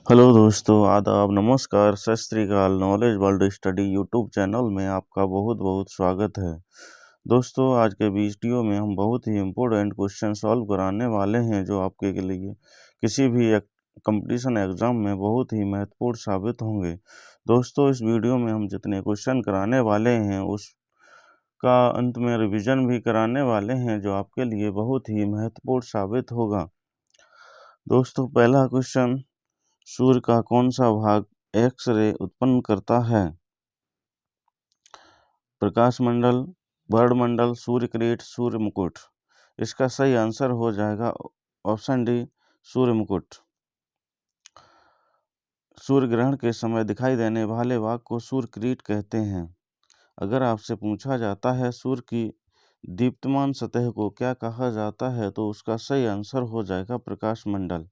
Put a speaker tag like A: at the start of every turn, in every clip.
A: Hello दोस्तों, आदाब, नमस्कार, सत श्री अकाल। Knowledge world study YouTube channel में आपका बहुत बहुत स्वागत है। दोस्तों, आज के वीडियो में हम बहुत ही इम्पोर्टेंट क्वेश्चन सॉल्व कराने वाले हैं जो आपके के लिए किसी भी कंपटीशन एग्जाम में बहुत ही महत्वपूर्ण साबित होंगे। दोस्तों, इस वीडियो में हम जितने क्वेश्चन कराने वाले हैं उसका अंत में रिवीजन भी कराने वाले हैं जो आपके लिए बहुत ही महत्वपूर्ण साबित होगा। दोस्तों, पहला क्वेश्चन, सूर्य का कौन सा भाग एक्स रे उत्पन्न करता है? प्रकाश मंडल, वर्णमंडल, सूर्य किरीट, सूर्य मुकुट। इसका सही आंसर हो जाएगा ऑप्शन डी, सूर्य मुकुट। सूर्य ग्रहण के समय दिखाई देने वाले भाग को सूर्य किरीट कहते हैं। अगर आपसे पूछा जाता है सूर्य की दीप्तमान सतह को क्या कहा जाता है तो उसका सही आंसर हो जाएगा प्रकाश मंडल।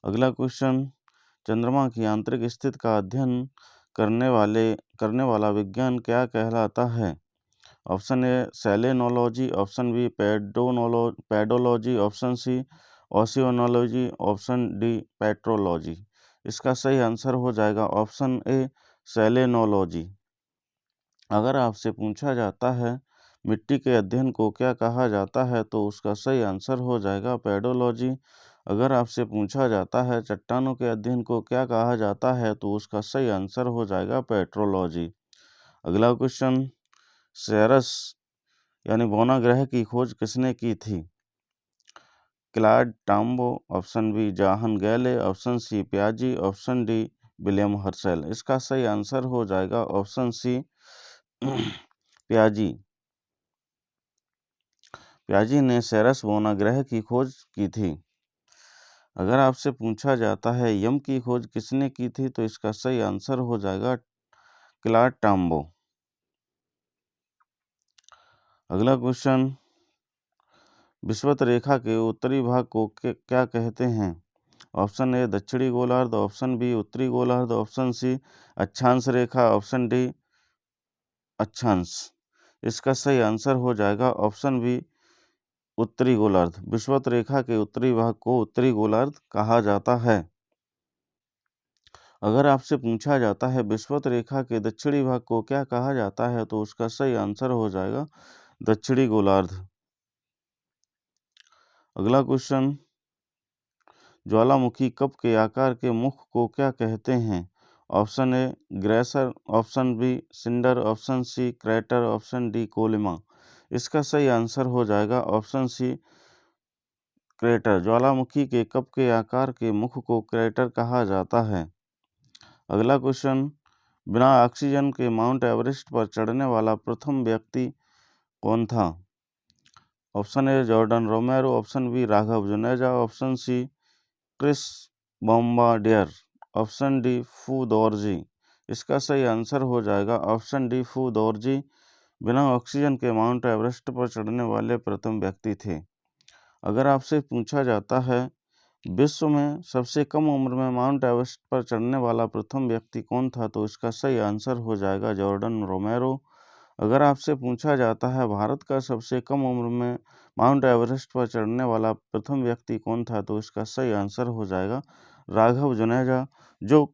A: अगला क्वेश्चन, चंद्रमा की आंतरिक स्थिति का अध्ययन करने वाला विज्ञान क्या कहलाता है? Option A selenology, option B pedology, option C oceanology, option D petrology. इसका सही आंसर हो जाएगा ऑप्शन ए सेलेनोलॉजी। अगर आपसे पूछा जाता है मिट्टी के अध्ययन को क्या कहा जाता है तो उसका सही आंसर हो जाएगा पेडोलॉजी। अगर आपसे पूछा जाता है चट्टानों के अध्ययन को क्या कहा जाता है तो उसका सही आंसर हो जाएगा पेट्रोलॉजी। अगला क्वेश्चन, सेरस यानी बोना ग्रह की खोज किसने की थी? Clyde Tombaugh, option B Johann Galle, option C Piazzi, option D William Herschel. इसका सही आंसर हो जाएगा ऑप्शन सी पियाजी। पियाजी ने सेरस बोना ग्रह की खोज की थी। अगर आपसे पूछा जाता है यम की खोज किसने की थी तो इसका सही आंसर हो जाएगा क्लाड टाम्बो। अगला क्वेश्चन, विषुवत रेखा के उत्तरी भाग को क्या कहते हैं? ऑप्शन ए दक्षिणी गोलार्ध, ऑप्शन बी उत्तरी गोलार्ध, ऑप्शन सी अक्षांश रेखा, ऑप्शन डी अक्षांश। इसका सही आंसर हो जाएगा ऑप्शन बी उत्तरी गोलार्ध। विषुवत रेखा के उत्तरी भाग को उत्तरी गोलार्ध कहा जाता है। अगर आपसे पूछा जाता है विषुवत रेखा के दक्षिणी भाग को क्या कहा जाता है तो उसका सही आंसर हो जाएगा दक्षिणी गोलार्ध। अगला क्वेश्चन, ज्वालामुखी कप के आकार के मुख को क्या कहते हैं? ऑप्शन ए ग्रेसर, option B cinder, option C crater, option D Colima. इसका सही आंसर हो जाएगा ऑप्शन सी क्रेटर। ज्वालामुखी के कप के आकार के मुख को क्रेटर कहा जाता है। अगला क्वेश्चन, बिना ऑक्सीजन के माउंट एवरेस्ट पर चढ़ने वाला प्रथम व्यक्ति कौन था? Option A Jordan Romero, option B Raghav Juneja, option C Chris Bombardier, option D Phu Dorji. इसका सही आंसर हो जाएगा ऑप्शन डी फू दोरजी। बिना ऑक्सीजन के माउंट एवरेस्ट पर चढ़ने वाले प्रथम व्यक्ति थे। अगर आपसे पूछा जाता है विश्व में सबसे कम उम्र में माउंट एवरेस्ट पर चढ़ने वाला प्रथम व्यक्ति कौन था तो इसका सही आंसर हो जाएगा जॉर्डन रोमेरो। अगर आपसे पूछा जाता है भारत का सबसे कम उम्र में माउंट एवरेस्ट पर चढ़ने वाला प्रथम व्यक्ति कौन था तो इसका सही आंसर हो जाएगा राघव जुनेजा, जो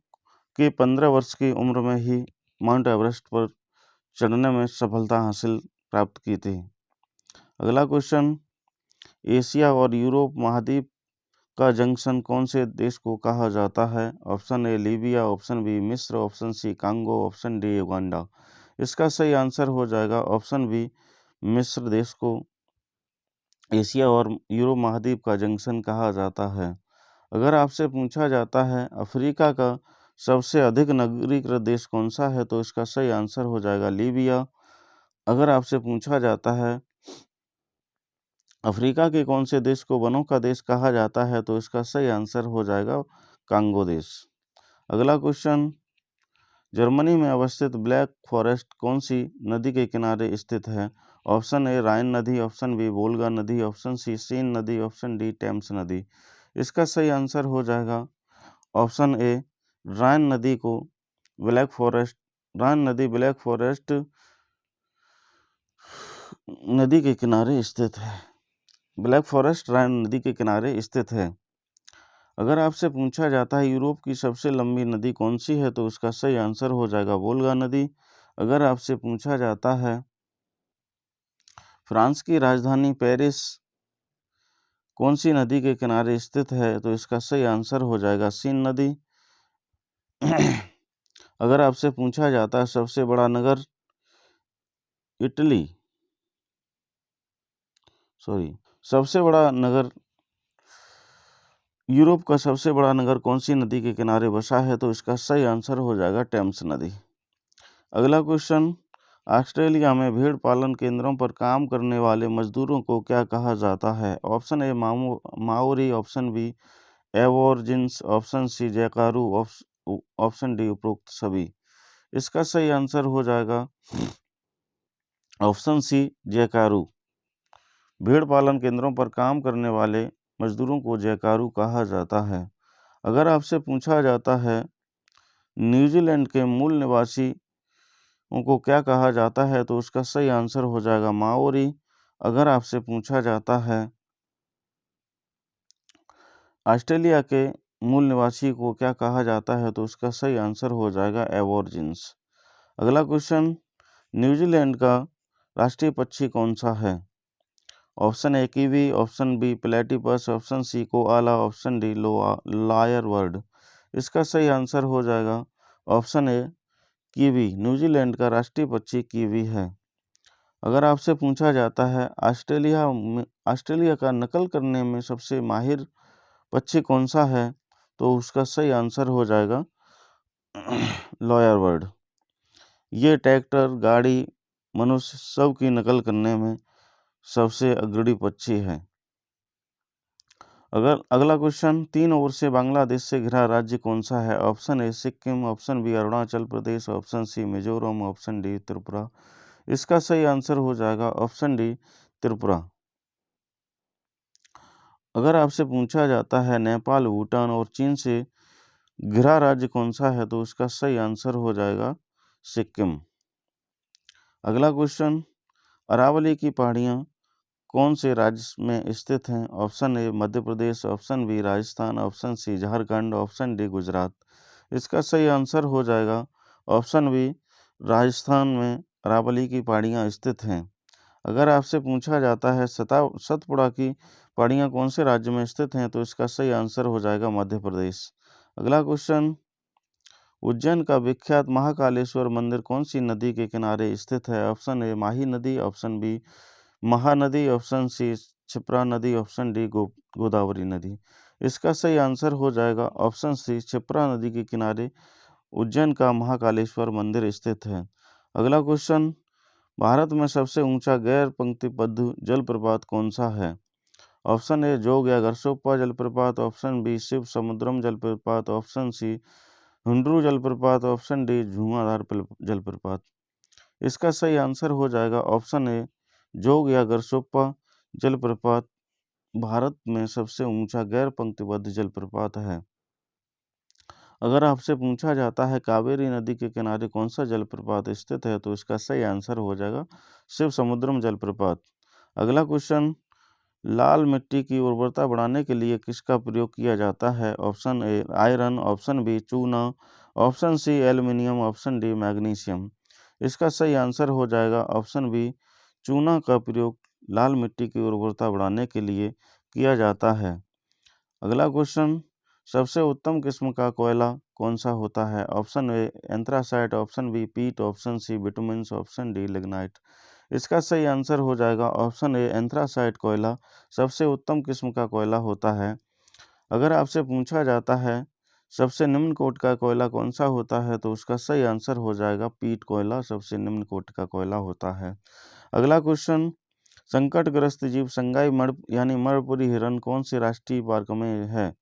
A: कि 15 वर्ष की उम्र में ही माउंट एवरेस्ट पर चढ़ने में सफलता हासिल प्राप्त की थी। अगला क्वेश्चन, एशिया और यूरोप महाद्वीप का जंक्शन कौन से देश को कहा जाता है? Option A Libya, option B मिस्र, option C Congo, option D Uganda. इसका सही आंसर हो जाएगा ऑप्शन बी मिस्र देश को एशिया और यूरोप महाद्वीप का जंक्शन कहा जाता है। अगर आपसे पूछा जाता है अफ्रीका का सबसे अधिक नगरीकृत देश कौन सा है तो इसका सही आंसर हो जाएगा लीबिया। अगर आपसे पूछा जाता है अफ्रीका के कौन से देश को वनों का देश कहा जाता है तो इसका सही आंसर हो जाएगा कांगो देश। अगला क्वेश्चन, जर्मनी में अवस्थित ब्लैक फॉरेस्ट कौन सी नदी के किनारे स्थित है? ऑप्शन ए राइन नदी, ऑप्शन बी वोल्गा नदी, ऑप्शन सी सीन नदी, ऑप्शन डी टेम्स नदी। इसका सही आंसर हो जाएगा ऑप्शन ए राइन नदी को ब्लैक फॉरेस्ट राइन नदी ब्लैक फॉरेस्ट नदी के किनारे स्थित है। ब्लैक फॉरेस्ट राइन नदी के किनारे स्थित है। अगर आपसे पूछा जाता है यूरोप की सबसे लंबी नदी कौन सी है, तो उसका सही आंसर हो जाएगा वोल्गा नदी। अगर आपसे पूछा जाता है फ्रांस की राजधानी पेरिस कौन सी नदी के किनारे स्थित है, तो इसका सही आंसर हो जाएगा सीन नदी। अगर आपसे पूछा जाता है सबसे बड़ा नगर इटली सबसे बड़ा नगर यूरोप का सबसे बड़ा नगर कौन सी नदी के किनारे बसा है, तो इसका सही आंसर हो जाएगा टेम्स नदी। अगला क्वेश्चन, ऑस्ट्रेलिया में भेड़ पालन केंद्रों पर काम करने वाले मजदूरों को क्या कहा जाता है? Option A Maori, option B Aborigines, option C jackaroo, option D उपरोक्त सभी। इसका सही आंसर हो जाएगा ऑप्शन सी जैकारू। भेड़ पालन केंद्रों पर काम करने वाले मजदूरों को जैकारू कहा जाता है। अगर आपसे पूछा जाता है न्यूजीलैंड के मूल निवासी उनको क्या कहा जाता है, तो उसका सही आंसर हो जाएगा माओरी। अगर आपसे पूछा जाता है ऑस्ट्रेलिया के मूल निवासी को क्या कहा जाता है, तो उसका सही आंसर हो जाएगा एबोरिजिन्स। अगला क्वेश्चन, न्यूजीलैंड का राष्ट्रीय पक्षी कौन सा है? Option A kiwi, option B platypus, option C koala, option D lyre bird. इसका सही आंसर हो जाएगा ऑप्शन ए कीवी। न्यूजीलैंड का राष्ट्रीय पक्षी कीवी है। अगर आपसे पूछा जाता है ऑस्ट्रेलिया का नकल करने में सबसे माहिर पक्षी कौन सा है, तो उसका सही आंसर हो जाएगा लॉयर बर्ड। ये ट्रैक्टर, गाड़ी, मनुष्य सब की नकल करने में सबसे अग्रणी पक्षी है। अगला क्वेश्चन, 3 ओर से बांग्लादेश से घिरा राज्य कौन सा है? Option A Sikkim, option B Arunachal Pradesh, option C Mizoram, option D Tripura. इसका सही आंसर हो जाएगा ऑप्शन डी त्रिपुरा। अगर आपसे पूछा जाता है नेपाल, भूटान और चीन से घिरा राज्य कौन सा है, तो उसका सही आंसर हो जाएगा सिक्किम। अगला क्वेश्चन, अरावली की पहाड़ियाँ कौन से राज्य में स्थित हैं? Option A Madhya Pradesh, option B Rajasthan, option C Jharkhand, option D Gujarat. इसका सही आंसर हो जाएगा ऑप्शन बी राजस्थान में अरावली की पहाड़ियाँ स्थित हैं। अगर आपसे पूछा जाता है सतपुड़ा की पहाड़ियाँ कौन से राज्य में स्थित हैं, तो इसका सही आंसर हो जाएगा मध्य प्रदेश। अगला क्वेश्चन, उज्जैन का विख्यात महाकालेश्वर मंदिर कौन सी नदी के किनारे स्थित है? ऑप्शन ए माही नदी, option B Mahanadi, option C Kshipra नदी, ऑप्शन डी गोदावरी नदी। इसका सही आंसर हो जाएगा ऑप्शन सी क्षिप्रा नदी के किनारे उज्जैन का महाकालेश्वर मंदिर स्थित है। अगला क्वेश्चन, भारत में सबसे ऊंचा गैर पंक्तिबद्ध जलप्रपात कौन सा है? ऑप्शन ए जोग या गरसोप्पा जलप्रपात, ऑप्शन बी शिव समुद्रम जलप्रपात, ऑप्शन सी हुंड्रू जलप्रपात, ऑप्शन डी धुआंधार जलप्रपात। इसका सही आंसर हो जाएगा ऑप्शन ए जोग या गरसोप्पा जलप्रपात भारत में सबसे ऊंचा गैर पंक्तिबद्ध जलप्रपात है। अगर आपसे पूछा जाता है कावेरी नदी के किनारे कौन सा जलप्रपात स्थित है, तो इसका सही आंसर हो जाएगा शिव समुद्रम जलप्रपात। अगला क्वेश्चन, लाल मिट्टी की उर्वरता बढ़ाने के लिए किसका प्रयोग किया जाता है? Option A iron, option B चूना, option C aluminium, option D magnesium. इसका सही आंसर हो जाएगा ऑप्शन बी चूना का प्रयोग लाल मिट्टी की उर्वरता बढ़ाने के लिए किया जाता है। अगला क्वेश्चन, सबसे उत्तम किस्म का कोयला कौन सा होता है? Option A anthracite, option B peat, option C bitumens, option D lignite. इसका सही आंसर हो जाएगा ऑप्शन ए एंथ्रासाइट कोयला सबसे उत्तम किस्म का कोयला होता है। अगर आपसे पूछा जाता है सबसे निम्न कोटि का कोयला कौन सा होता है, तो उसका सही आंसर हो जाएगा पीट कोयला सबसे निम्न कोटि का कोयला होता है। अगला क्वेश्चन, संकटग्रस्त जीव संगाई यानी मणिपुरी हिरन कौन से राष्ट्रीय पार्क में है?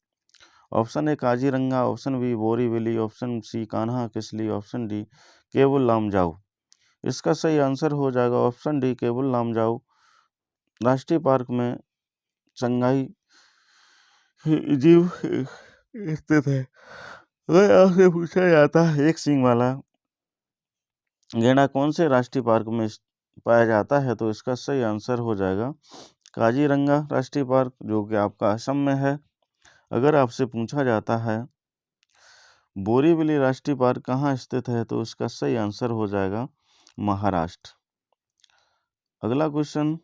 A: Option A Kaziranga, option B Borivali, option C Kanha Kisli, option D Keibul Lamjao. इसका सही आंसर हो जाएगा ऑप्शन डी केबुल लामजाऊ राष्ट्रीय पार्क में संगाई जीव स्थित है। अगर आपसे पूछा जाता है एक सींग वाला गैंडा कौन से राष्ट्रीय पार्क में पाया जाता है, तो इसका सही आंसर हो जाएगा काजीरंगा राष्ट्रीय पार्क, जो कि आपका असम में है। अगर आपसे पूछा जाता है बोरीवली राष्ट्रीय पार्क कहाँ स्थित है, तो इसका सही आंसर हो जाएगा महाराष्ट्र। अगला क्वेश्चन,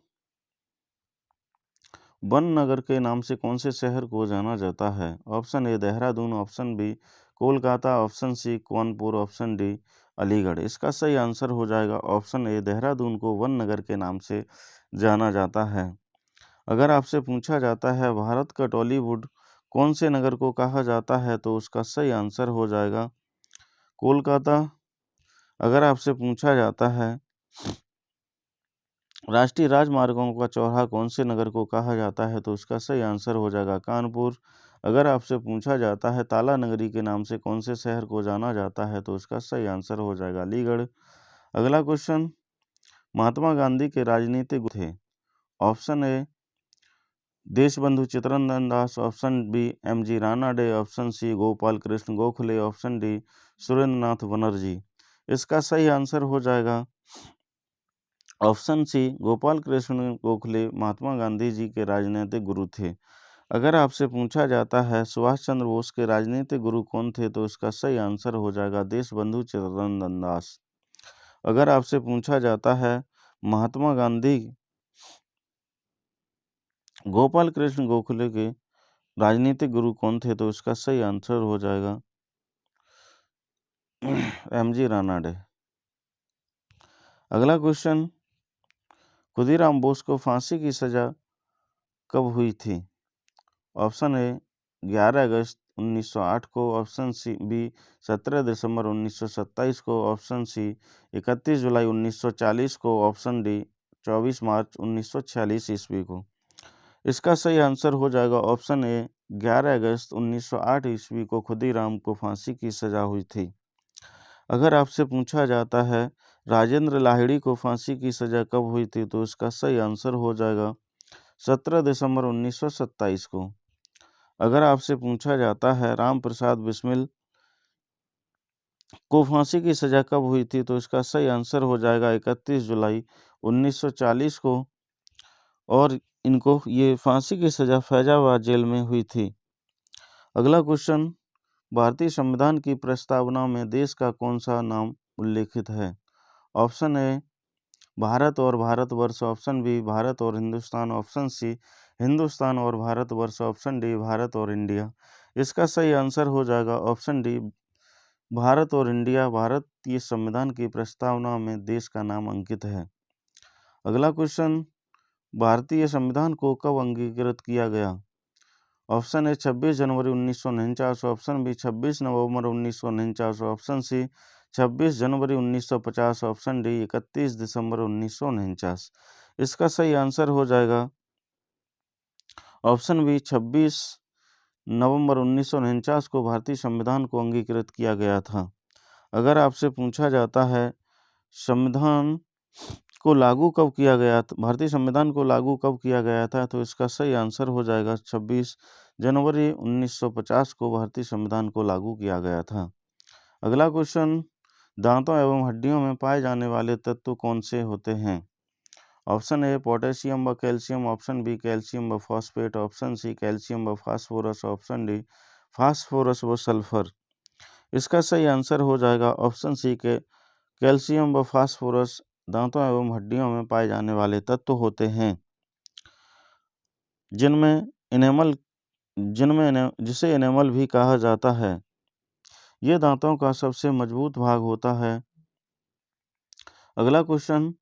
A: वन नगर के नाम से कौन से शहर को जाना जाता है? Option A Dehradun, option B Kolkata, option C Kanpur, option D Aligarh. इसका सही आंसर हो जाएगा ऑप्शन ए देहरादून को वन नगर के नाम से जाना जाता है। अगर आपसे पूछा जाता है भारत का टॉलीवुड कौन से नगर को कहा जाता है, तो उसका सही आंसर हो जाएगा कोलकाता। अगर आपसे पूछा जाता है राष्ट्रीय राजमार्गों का चौराहा कौन से नगर को कहा जाता है, तो उसका सही आंसर हो जाएगा कानपुर। अगर आपसे पूछा जाता है ताला नगरी के नाम से कौन से शहर को जाना जाता है, तो उसका सही आंसर हो जाएगा अलीगढ़। अगला क्वेश्चन, महात्मा गांधी के राजनीतिक गुरु थे? Option A Deshbandhu Chittaranjan Das, option B M G. Ranade, option C Gopal Krishna Gokhale, option D Surendranath Banerjee. इसका सही आंसर हो जाएगा ऑप्शन सी गोपाल कृष्ण गोखले महात्मा गांधी जी के राजनीतिक गुरु थे। अगर आपसे पूछा जाता है सुभाष चंद्र बोस के राजनीतिक गुरु कौन थे, तो इसका सही आंसर हो जाएगा देशबंधु चित्तरंजन दास। अगर आपसे पूछा जाता है महात्मा गांधी गोपाल कृष्ण गोखले के राजनीतिक गुरु कौन थे, तो इसका सही आंसर हो जाएगा एम.जी. रानाडे। अगला क्वेश्चन, खुदीराम बोस को फांसी की सजा कब हुई थी? ऑप्शन ए 11 अगस्त 1908 को, ऑप्शन सी बी 17 दिसंबर 1927 को, ऑप्शन सी 31 जुलाई 1940 को, ऑप्शन डी 24 मार्च 1946 ईस्वी को। इसका सही आंसर हो जाएगा ऑप्शन ए 11 अगस्त 1908 ईस्वी को खुदीराम को फांसी की सजा हुई थी। अगर आपसे पूछा जाता है राजेंद्र लाहिड़ी को फांसी की सजा कब हुई थी, तो इसका सही आंसर हो जाएगा 17 दिसंबर 1927 को। अगर आपसे पूछा जाता है राम प्रसाद बिस्मिल को फांसी की सजा कब हुई थी, तो इसका सही आंसर हो जाएगा 31 जुलाई 1940 को, और इनको ये फांसी की सजा फैजाबाद जेल में हुई थी। अगला क्वेश्चन, भारतीय संविधान की प्रस्तावना में देश का कौन सा नाम उल्लेखित है? ऑप्शन ए भारत और भारतवर्ष, ऑप्शन बी भारत और हिंदुस्तान, ऑप्शन सी हिंदुस्तान और भारतवर्ष, ऑप्शन डी भारत और इंडिया। इसका सही आंसर हो जाएगा ऑप्शन डी भारत और इंडिया। भारतीय संविधान की प्रस्तावना में देश का नाम अंकित है। अगला क्वेश्चन, भारतीय संविधान को कब अंगीकृत किया गया? ऑप्शन ए 26 जनवरी 1949, ऑप्शन बी 26 नवंबर 1949, ऑप्शन सी 26 जनवरी 1950, ऑप्शन डी 31 दिसंबर 1949। इसका सही आंसर हो जाएगा ऑप्शन बी 26 नवंबर 1949 को भारतीय संविधान को अंगीकृत किया गया था। अगर आपसे पूछा जाता है संविधान को लागू कब किया गया था, भारतीय संविधान को लागू कब किया गया था, तो इसका सही आंसर हो जाएगा 26 जनवरी 1950 को भारतीय संविधान को लागू किया गया था। अगला क्वेश्चन, दांतों एवं हड्डियों में पाए जाने वाले तत्व कौन से होते हैं? ऑप्शन ए पोटेशियम व कैल्शियम, ऑप्शन बी कैल्शियम व फॉस्फेट, ऑप्शन सी कैल्शियम व फास्फोरस, ऑप्शन डी फास्फोरस व सल्फर। इसका सही आंसर हो जाएगा ऑप्शन सी के कैल्शियम व फास्फोरस दांतों एवं हड्डियों में पाए जाने वाले तत्व होते हैं, जिसे एनेमल भी कहा जाता है। ये दांतों का सबसे मजबूत भाग होता है। अगला क्वेश्चन,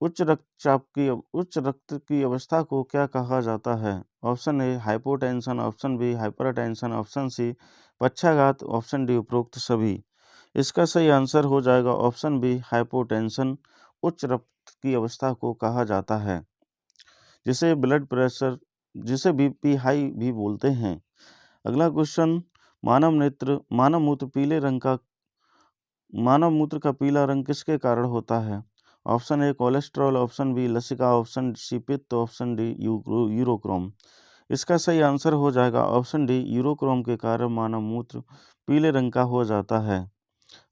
A: उच्च रक्त की अवस्था को क्या कहा जाता है? Option A hypotension, option B hypertension, option C पक्षाघात, ऑप्शन डी उपरोक्त सभी। इसका सही आंसर हो जाएगा ऑप्शन बी हाइपोटेंशन। उच्च रक्त की अवस्था को कहा जाता है, जिसे ब्लड प्रेशर जिसे बीपी हाई भी बोलते हैं। अगला क्वेश्चन, मानव मूत्र का पीला रंग किसके कारण होता है? Option A cholesterol, option B लसिका, ऑप्शन सी पित्त, ऑप्शन डी यूरोक्रोम। इसका सही आंसर हो जाएगा ऑप्शन डी यूरोक्रोम के कारण मानव मूत्र पीले रंग का हो जाता है।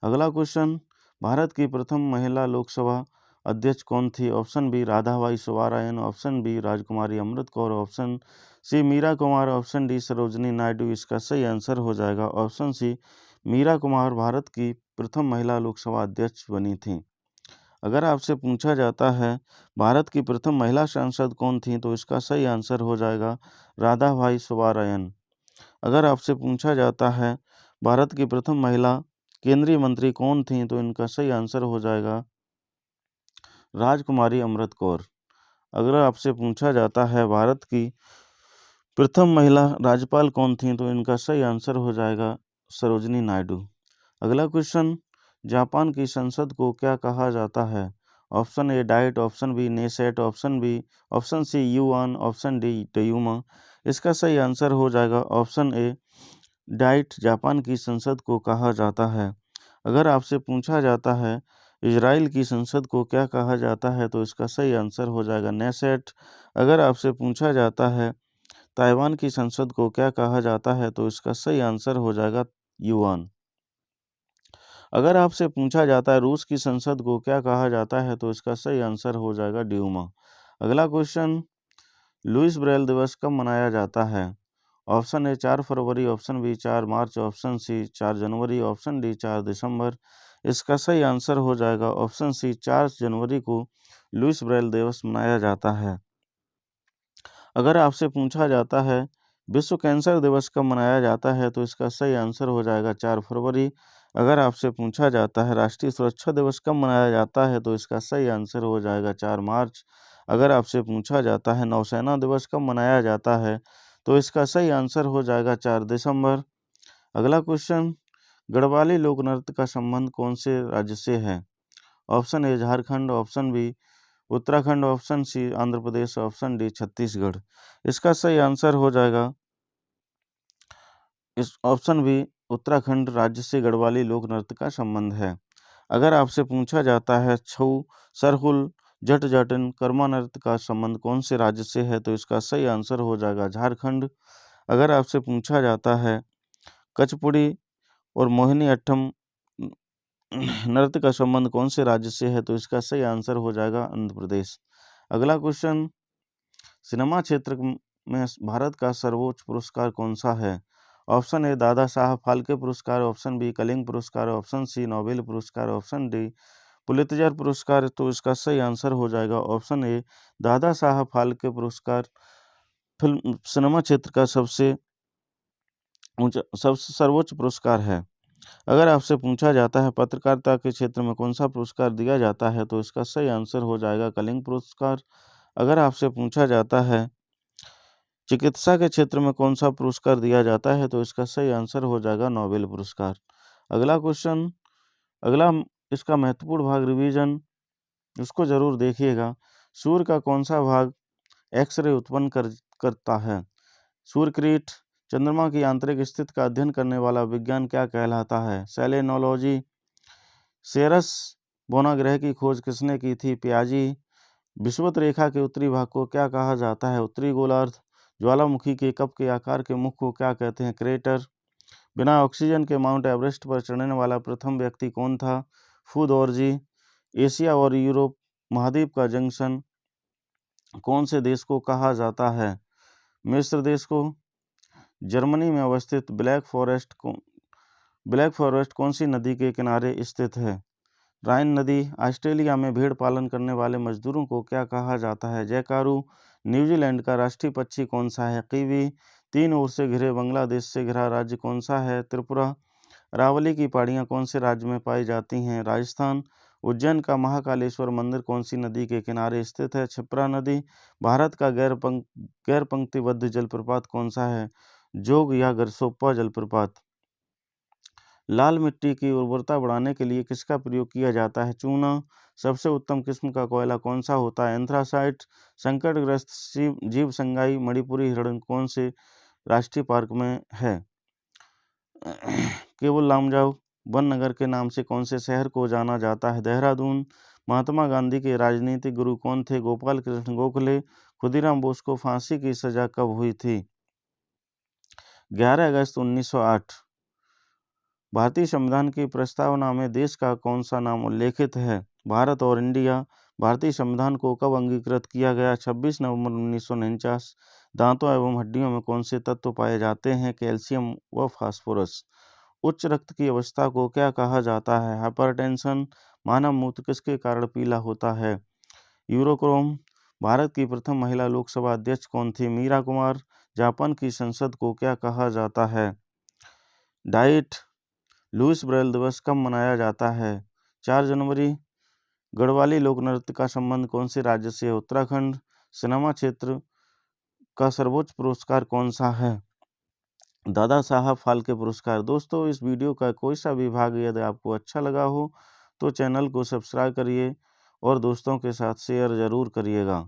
A: अगला क्वेश्चन, भारत की प्रथम महिला लोकसभा अध्यक्ष कौन थी? Option B Radhabai Subbarayan, option B Rajkumari Amrit Kaur, option C Meera Kumar, option D Sarojini Naidu. इसका सही आंसर हो जाएगा ऑप्शन सी, मीरा कुमार भारत की प्रथम महिला लोकसभा अध्यक्ष बनी थी। अगर आपसे पूछा जाता है भारत की प्रथम महिला सांसद कौन थी, तो इसका सही आंसर हो जाएगा राधाबाई सुब्बारायन। अगर आपसे पूछा जाता है भारत की प्रथम महिला केंद्रीय मंत्री कौन थी, तो इनका सही आंसर हो जाएगा राजकुमारी अमृत कौर। अगर आपसे पूछा जाता है भारत की प्रथम महिला राज्यपाल कौन थी, तो इनका सही आंसर हो जाएगा सरोजिनी नायडू। अगला क्वेश्चन, जापान की संसद को क्या कहा जाता है? Option A Diet, option B Knesset, option C Yuan, option D Duma. इसका सही आंसर हो जाएगा ऑप्शन ए डाइट। जापान की संसद को कहा जाता है। अगर आपसे पूछा जाता है इजराइल की संसद को क्या कहा जाता है, तो इसका सही आंसर हो जाएगा नेसेट। अगर आपसे पूछा जाता है ताइवान की संसद को क्या कहा जाता है, तो इसका सही आंसर हो जाएगा युआन। अगर आपसे पूछा जाता है रूस की संसद को क्या कहा जाता है, तो इसका सही आंसर हो जाएगा ड्यूमा। अगला क्वेश्चन, लुइस ब्रेल दिवस कब मनाया जाता है? ऑप्शन ए 4 फरवरी, ऑप्शन बी 4 मार्च, ऑप्शन सी 4 जनवरी, ऑप्शन डी 4 दिसंबर। इसका सही आंसर हो जाएगा ऑप्शन सी, 4 जनवरी को लुइस ब्रेल दिवस मनाया जाता है। अगर आपसे पूछा जाता है विश्व कैंसर दिवस कब मनाया जाता है, तो इसका सही आंसर हो जाएगा 4 फरवरी। अगर आपसे पूछा जाता है राष्ट्रीय सुरक्षा दिवस कब मनाया जाता है, तो इसका सही आंसर हो जाएगा 4 मार्च। अगर आपसे पूछा जाता है नौसेना दिवस कब मनाया जाता है, तो इसका सही आंसर हो जाएगा 4 दिसंबर। अगला क्वेश्चन, गढ़वाली लोक नृत्य का संबंध कौन से राज्य से है? Option A Jharkhand, option B Uttarakhand, option C Andhra Pradesh, option D Chhattisgarh. इसका सही आंसर हो जाएगा इस ऑप्शन बी, उत्तराखंड राज्य से गढ़वाली लोक नृत्य का संबंध है। अगर आपसे पूछा जाता है छऊ, सरहुल, जट जटिन, कर्मा नृत्य का संबंध कौन से राज्य से है, तो इसका सही आंसर हो जाएगा झारखंड। अगर आपसे पूछा जाता है कचपुड़ी और मोहिनी अट्टम नृत्य का संबंध कौन से राज्य से है, तो इसका सही आंसर हो जाएगा आंध्र प्रदेश। अगला क्वेश्चन, सिनेमा क्षेत्र में भारत का सर्वोच्च पुरस्कार कौन सा है? ऑप्शन ए दादा साहब फाल्के पुरस्कार, ऑप्शन बी कलिंग पुरस्कार, ऑप्शन सी नोबेल पुरस्कार, ऑप्शन डी पुलित्जर पुरस्कार। तो इसका सही आंसर हो जाएगा ऑप्शन ए दादा साहब फाल्के पुरस्कार। फिल्म सिनेमा क्षेत्र का सबसे सर्वोच्च पुरस्कार है। अगर आपसे पूछा जाता है पत्रकारिता के क्षेत्र में कौन सा पुरस्कार दिया जाता है, तो इसका सही आंसर हो जाएगा कलिंग पुरस्कार। अगर आपसे पूछा जाता है चिकित्सा के क्षेत्र में कौन सा पुरस्कार दिया जाता है, तो इसका सही आंसर हो जाएगा नोबेल पुरस्कार। अगला क्वेश्चन, अगला इसका महत्वपूर्ण भाग रिवीजन, उसको जरूर देखिएगा। सूर्य का कौन सा भाग एक्सरे उत्पन्न करता है? सूर्यकृत। चंद्रमा की आंतरिक स्थिति का अध्ययन करने वाला विज्ञान क्या कहलाता है? सेलेनोलॉजी। सेरस बोना ग्रह की खोज किसने की थी? पियाजी। विषुवत रेखा के उत्तरी भाग को क्या कहा जाता है? उत्तरी गोलार्ध। ज्वालामुखी के कप के आकार के मुख को क्या कहते हैं? क्रेटर। बिना ऑक्सीजन के माउंट एवरेस्ट पर चढ़ने वाला प्रथम व्यक्ति कौन था? फू दोरजी। एशिया और यूरोप महाद्वीप का जंक्शन कौन से देश को कहा जाता है? मिस्र देश को। जर्मनी में अवस्थित ब्लैक फॉरेस्ट कौन सी नदी के किनारे स्थित है? राइन नदी। ऑस्ट्रेलिया में भेड़ पालन करने वाले मजदूरों को क्या कहा जाता है? जयकारू। न्यूजीलैंड का राष्ट्रीय पक्षी कौन सा है? कीवी। 3 ओर से घिरे बांग्लादेश से घिरा राज्य कौन सा है? त्रिपुरा। अरावली की पहाड़ियाँ कौन से राज्य में पाई जाती हैं? राजस्थान। उज्जैन का महाकालेश्वर मंदिर कौन सी नदी के किनारे स्थित है? क्षिप्रा नदी। भारत का गैर पंक्तिबद्ध जलप्रपात कौन सा है? जोग या गरसोप्पा जलप्रपात। लाल मिट्टी की उर्वरता बढ़ाने के लिए किसका प्रयोग किया जाता है? चूना। सबसे उत्तम किस्म का कोयला कौन सा होता है? एंथ्रासाइट। संकटग्रस्त जीव संगाई मणिपुरी हिरण कौन से राष्ट्रीय पार्क में है? केवल लामजाओ। वन नगर के नाम से कौन से शहर को जाना जाता है? देहरादून। महात्मा गांधी के राजनीतिक गुरु कौन थे? गोपाल कृष्ण गोखले। खुदीराम बोस को फांसी की सजा कब हुई थी? 11 अगस्त 1908। भारतीय संविधान की प्रस्तावना में देश का कौन सा नाम उल्लेखित है? भारत और इंडिया। भारतीय संविधान को कब अंगीकृत किया गया? 26 नवंबर 1949। दांतों एवं हड्डियों में कौन से तत्व पाए जाते हैं? कैल्शियम व फास्फोरस। उच्च रक्त की अवस्था को क्या कहा जाता है? हाइपरटेंशन। मानव मूत्र किसके कारण पीला होता है? यूरोक्रोम। भारत की प्रथम महिला लोकसभा अध्यक्ष कौन थी? मीरा कुमार। जापान की संसद को क्या कहा जाता है? डाइट। लुईस ब्रेल दिवस कब मनाया जाता है? 4 जनवरी। गढ़वाली लोक नृत्य का संबंध कौन से राज्य से है? उत्तराखंड। सिनेमा क्षेत्र का सर्वोच्च पुरस्कार कौन सा है? दादा साहब फाल्के पुरस्कार। दोस्तों, इस वीडियो का कोई सा भी भाग यदि आपको अच्छा लगा हो तो चैनल को सब्सक्राइब करिए और दोस्तों के साथ शेयर ज़रूर करिएगा।